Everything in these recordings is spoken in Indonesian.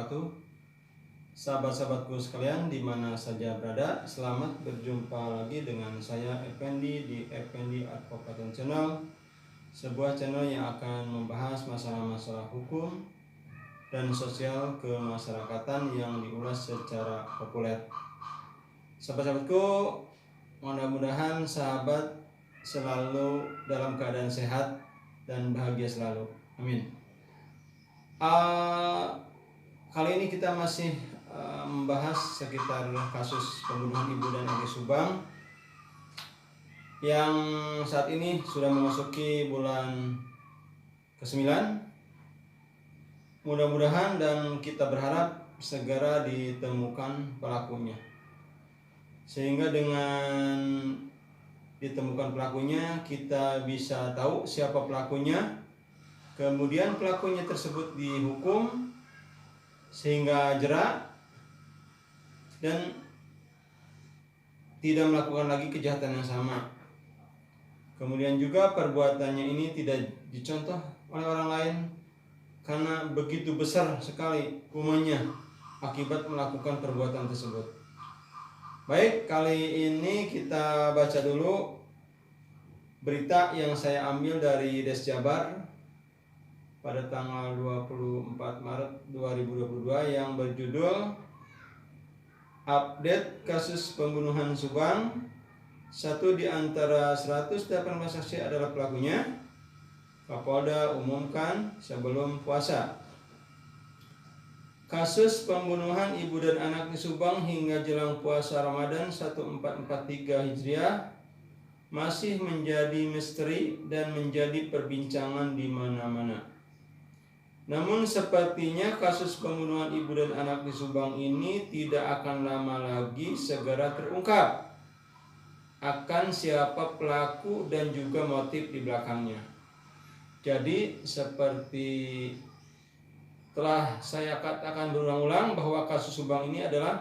wabarakatuh. Sahabat-sahabatku sekalian di mana saja berada, selamat berjumpa lagi dengan saya Effendi di Effendi Advocaten Channel, sebuah channel yang akan membahas masalah-masalah hukum dan sosial kemasyarakatan yang diulas secara populer. Sahabat-sahabatku, mudah-mudahan sahabat selalu dalam keadaan sehat dan bahagia selalu. Amin. Kali ini kita masih membahas sekitar kasus pembunuhan ibu dan adik Subang yang saat ini sudah memasuki bulan ke-9. Mudah-mudahan dan kita berharap segera ditemukan pelakunya, sehingga dengan ditemukan pelakunya kita bisa tahu siapa pelakunya, kemudian pelakunya tersebut dihukum sehingga jerak dan tidak melakukan lagi kejahatan yang sama. Kemudian juga perbuatannya ini tidak dicontoh oleh orang lain karena begitu besar sekali hukumannya akibat melakukan perbuatan tersebut. Baik, kali ini kita baca dulu berita yang saya ambil dari Des Jabar pada tanggal 24 Maret 2022 yang berjudul Update Kasus Pembunuhan Subang. Satu di antara 118 saksi adalah pelakunya. Kapolda umumkan sebelum puasa. Kasus pembunuhan ibu dan anak di Subang hingga jelang puasa Ramadan 1443 Hijriah masih menjadi misteri dan menjadi perbincangan di mana-mana. Namun sepertinya kasus pembunuhan ibu dan anak di Subang ini tidak akan lama lagi segera terungkap akan siapa pelaku dan juga motif di belakangnya. Jadi seperti telah saya katakan berulang-ulang bahwa kasus Subang ini adalah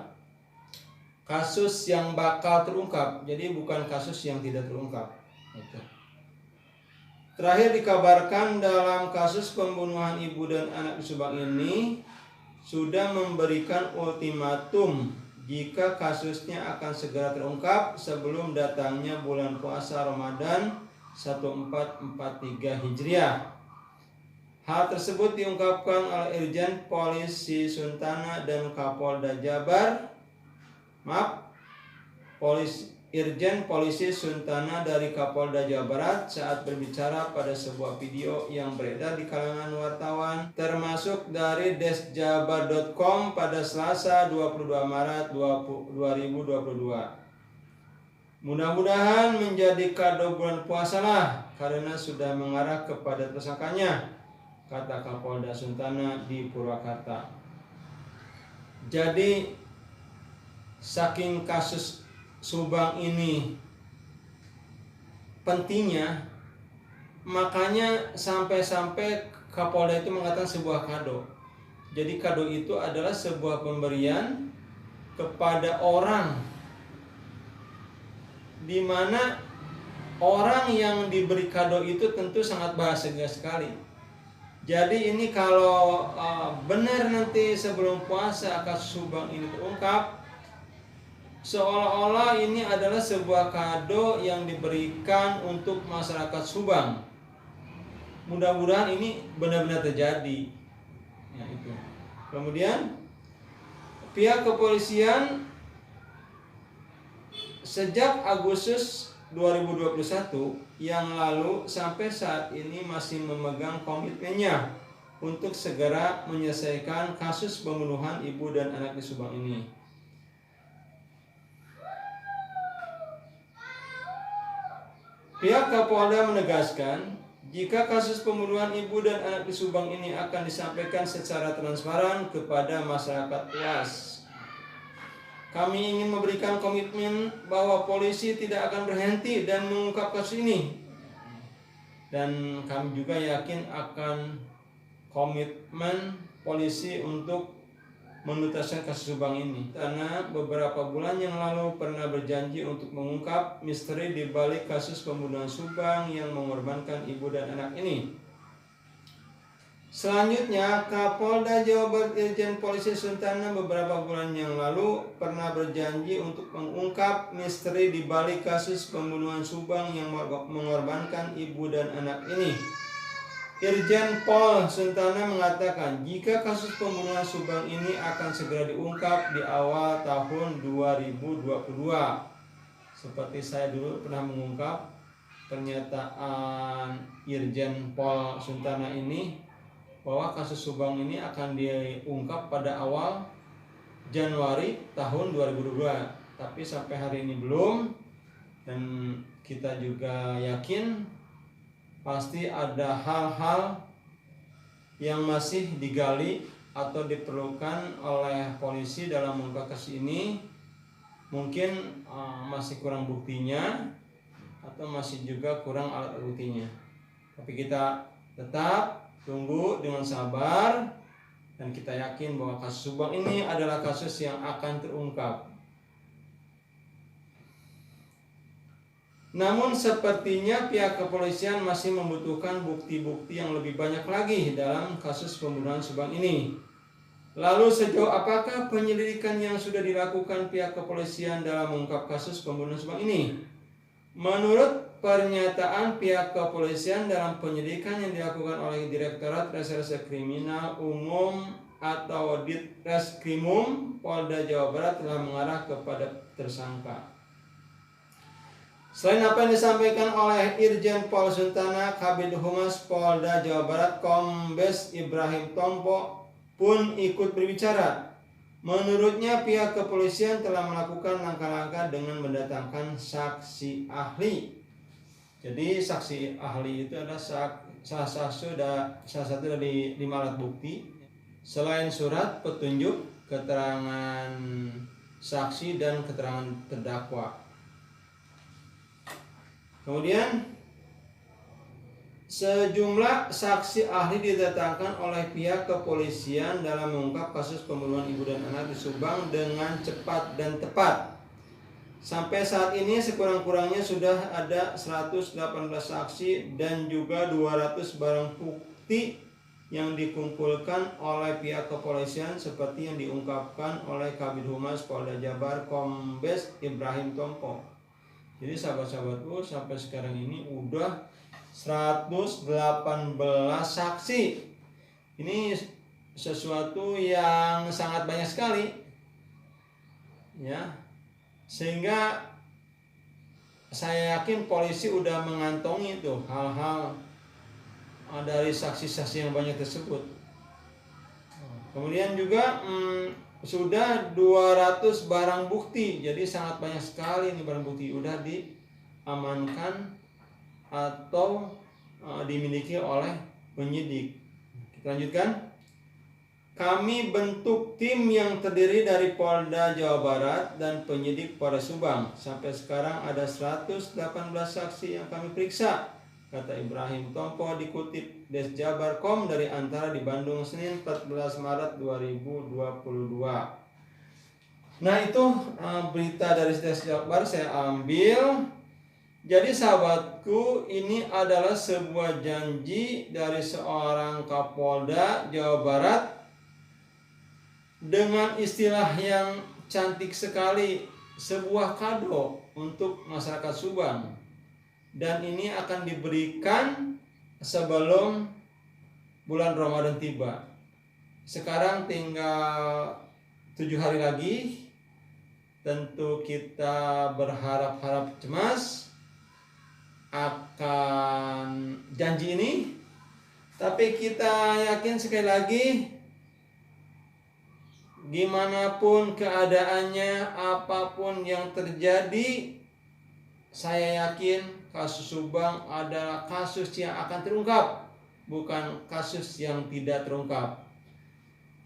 kasus yang bakal terungkap. Jadi bukan kasus yang tidak terungkap. Terakhir dikabarkan dalam kasus pembunuhan ibu dan anak di Subang ini sudah memberikan ultimatum jika kasusnya akan segera terungkap sebelum datangnya bulan puasa Ramadan 1443 Hijriah. Hal tersebut diungkapkan oleh Irjen Polisi Suntana dan Kapolda Jabar. Irjen Polisi Suntana dari Kapolda Jawa Barat saat berbicara pada sebuah video yang beredar di kalangan wartawan termasuk dari desjabar.com pada Selasa 22 Maret 2022. Mudah-mudahan menjadi kado bulan puasa lah karena sudah mengarah kepada tersangkanya, kata Kapolda Suntana di Purwakarta. Jadi saking kasus Subang ini pentingnya, makanya sampai-sampai Kapolda itu mengatakan sebuah kado. Jadi kado itu adalah sebuah pemberian kepada orang, di mana orang yang diberi kado itu tentu sangat bahagia sekali. Jadi ini kalau benar nanti sebelum puasa kasus Subang ini terungkap, seolah-olah ini adalah sebuah kado yang diberikan untuk masyarakat Subang. Mudah-mudahan ini benar-benar terjadi. Ya, itu. Kemudian pihak kepolisian sejak Agustus 2021 yang lalu sampai saat ini masih memegang komitmennya untuk segera menyelesaikan kasus pembunuhan ibu dan anak di Subang ini. Pihak Kapolda menegaskan, jika kasus pembunuhan ibu dan anak di Subang ini akan disampaikan secara transparan kepada masyarakat luas. Kami ingin memberikan komitmen bahwa polisi tidak akan berhenti dan mengungkap kasus ini. Dan kami juga yakin akan komitmen polisi untuk menuntaskan kasus Subang ini, karena beberapa bulan yang lalu pernah berjanji untuk mengungkap misteri di balik kasus pembunuhan Subang yang mengorbankan ibu dan anak ini. Selanjutnya, Kapolda Jawa Barat Irjen Polisi Suntana beberapa bulan yang lalu pernah berjanji untuk mengungkap misteri di balik kasus pembunuhan Subang yang mengorbankan ibu dan anak ini. Irjen Pol Suntana mengatakan jika kasus pembunuhan Subang ini akan segera diungkap di awal tahun 2022. Seperti saya dulu pernah mengungkap pernyataan Irjen Pol Suntana ini, bahwa kasus Subang ini akan diungkap pada awal Januari tahun 2022. Tapi sampai hari ini belum, dan kita juga yakin pasti ada hal-hal yang masih digali atau diperlukan oleh polisi dalam mengungkap kasus ini. Mungkin masih kurang buktinya atau masih juga kurang alat buktinya. Tapi kita tetap tunggu dengan sabar, dan kita yakin bahwa kasus Subang ini adalah kasus yang akan terungkap. Namun sepertinya pihak kepolisian masih membutuhkan bukti-bukti yang lebih banyak lagi dalam kasus pembunuhan Subang ini. Lalu sejauh apakah penyelidikan yang sudah dilakukan pihak kepolisian dalam mengungkap kasus pembunuhan Subang ini? Menurut pernyataan pihak kepolisian dalam penyelidikan yang dilakukan oleh Direktorat Reserse Kriminal Umum atau Ditreskrimum Polda Jawa Barat telah mengarah kepada tersangka. Selain apa yang disampaikan oleh Irjen Pol Suntana, Kabid Humas Polda Jawa Barat Kombes Ibrahim Tompo pun ikut berbicara. Menurutnya pihak kepolisian telah melakukan langkah-langkah dengan mendatangkan saksi ahli. Jadi saksi ahli itu adalah salah satu dari 5 alat bukti selain surat petunjuk, keterangan saksi, dan keterangan terdakwa. Kemudian sejumlah saksi ahli didatangkan oleh pihak kepolisian dalam mengungkap kasus pembunuhan ibu dan anak di Subang dengan cepat dan tepat. Sampai saat ini sekurang-kurangnya sudah ada 118 saksi dan juga 200 barang bukti yang dikumpulkan oleh pihak kepolisian seperti yang diungkapkan oleh Kabid Humas Polda Jabar Kombes Ibrahim Tompo. Jadi sahabat-sahabatku, sampai sekarang ini udah 118 saksi. Ini sesuatu yang sangat banyak sekali, ya, sehingga saya yakin polisi udah mengantongi tuh hal-hal dari saksi-saksi yang banyak tersebut. Kemudian juga sudah 200 barang bukti, jadi sangat banyak sekali ini barang bukti udah diamankan atau dimiliki oleh penyidik. Kita lanjutkan. Kami bentuk tim yang terdiri dari Polda Jawa Barat dan penyidik Polres Subang. Sampai sekarang ada 118 saksi yang kami periksa, kata Ibrahim Tompo dikutip Desjabar.com dari Antara di Bandung, Senin 14 Maret 2022. Nah, itu berita dari Desjabar saya ambil. Jadi sahabatku, ini adalah sebuah janji dari seorang Kapolda Jawa Barat dengan istilah yang cantik sekali, sebuah kado untuk masyarakat Subang. Dan ini akan diberikan sebelum bulan Ramadan tiba. Sekarang tinggal 7 hari lagi. Tentu kita berharap-harap cemas akan janji ini, tapi kita yakin sekali lagi, dimanapun keadaannya, apapun yang terjadi, saya yakin kasus Subang adalah kasus yang akan terungkap, bukan kasus yang tidak terungkap.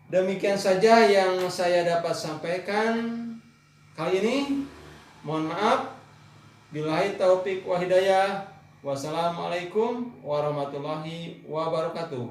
Demikian saja yang saya dapat sampaikan kali ini. Mohon maaf. Billahi taufik wa hidayah. Wassalamualaikum warahmatullahi wabarakatuh.